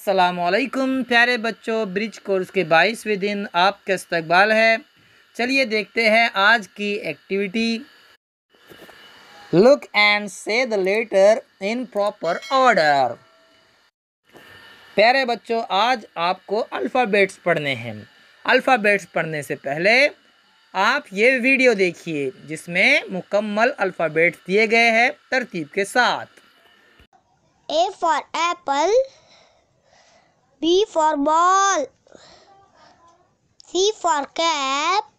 अस्सलामुअलैकुम प्यारे बच्चों, ब्रिज कोर्स के 22वें दिन आपका इस्तकबाल है। चलिए देखते हैं आज की activity. Look and see the letter in proper order. प्यारे बच्चों, आज आपको अल्फ़ाबेट्स पढ़ने हैं। अल्फ़ाबेट्स पढ़ने से पहले आप ये वीडियो देखिए जिसमें मुकम्मल अल्फ़ाबेट्स दिए गए हैं तरतीब के साथ। A for apple, B for ball, C for cap,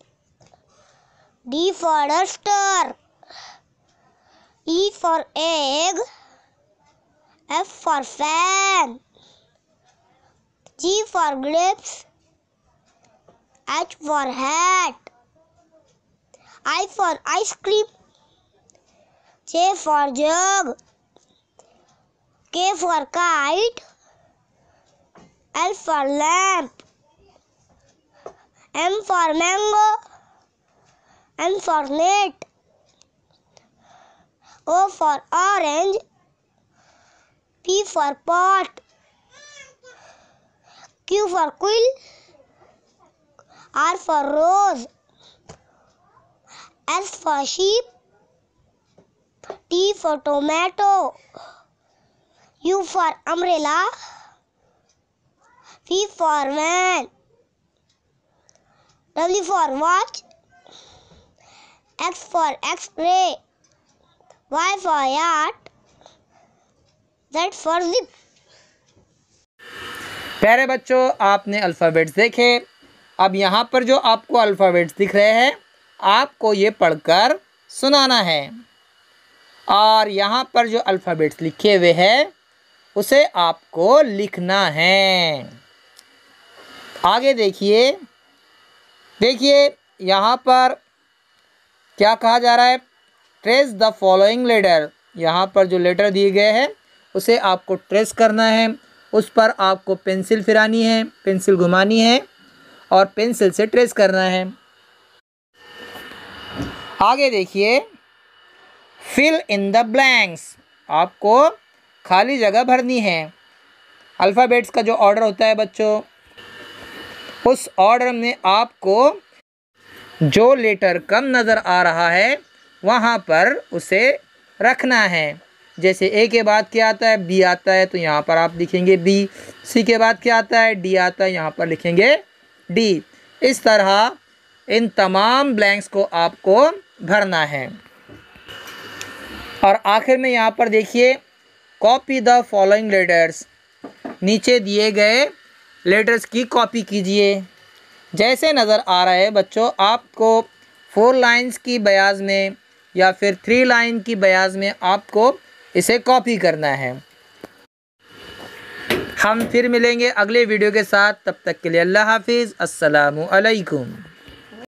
D for duster, E for egg, F for fan, G for grapes, H for hat, I for ice cream, J for jug, K for kite, L for lamp, M for mango, N for net, O for orange, P for pot, Q for quill, R for rose, S for sheep, T for tomato, U for umbrella, V for van, W for watch, X for X-ray, Y for yacht, Z for zip। प्यारे बच्चों, आपने alphabets देखे। अब यहाँ पर जो आपको alphabets दिख रहे हैं आपको ये पढ़कर सुनाना है, और यहाँ पर जो अल्फ़ाबेट्स लिखे हुए हैं उसे आपको लिखना है। आगे देखिए यहाँ पर क्या कहा जा रहा है। Trace the following letter. यहाँ पर जो लेटर दिए गए हैं उसे आपको ट्रेस करना है। उस पर आपको पेंसिल फिरानी है, पेंसिल घुमानी है और पेंसिल से ट्रेस करना है। आगे देखिए, फिल इन द ब्लैंक्स। आपको खाली जगह भरनी है। अल्फ़ाबेट्स का जो ऑर्डर होता है बच्चों, उस ऑर्डर में आपको जो लेटर कम नज़र आ रहा है वहाँ पर उसे रखना है। जैसे ए के बाद क्या आता है, बी आता है, तो यहाँ पर आप लिखेंगे बी। सी के बाद क्या आता है, डी आता है, यहाँ पर लिखेंगे डी। इस तरह इन तमाम ब्लैंक्स को आपको भरना है। और आखिर में यहाँ पर देखिए, कॉपी द फॉलोइंग लेटर्स। नीचे दिए गए लेटर्स की कॉपी कीजिए। जैसे नज़र आ रहा है बच्चों, आपको 4 लाइन्स की बयाज में या फिर 3 लाइन की बयाज में आपको इसे कॉपी करना है। हम फिर मिलेंगे अगले वीडियो के साथ। तब तक के लिए अल्लाह हाफिज़। अस्सलामु अलैकुम।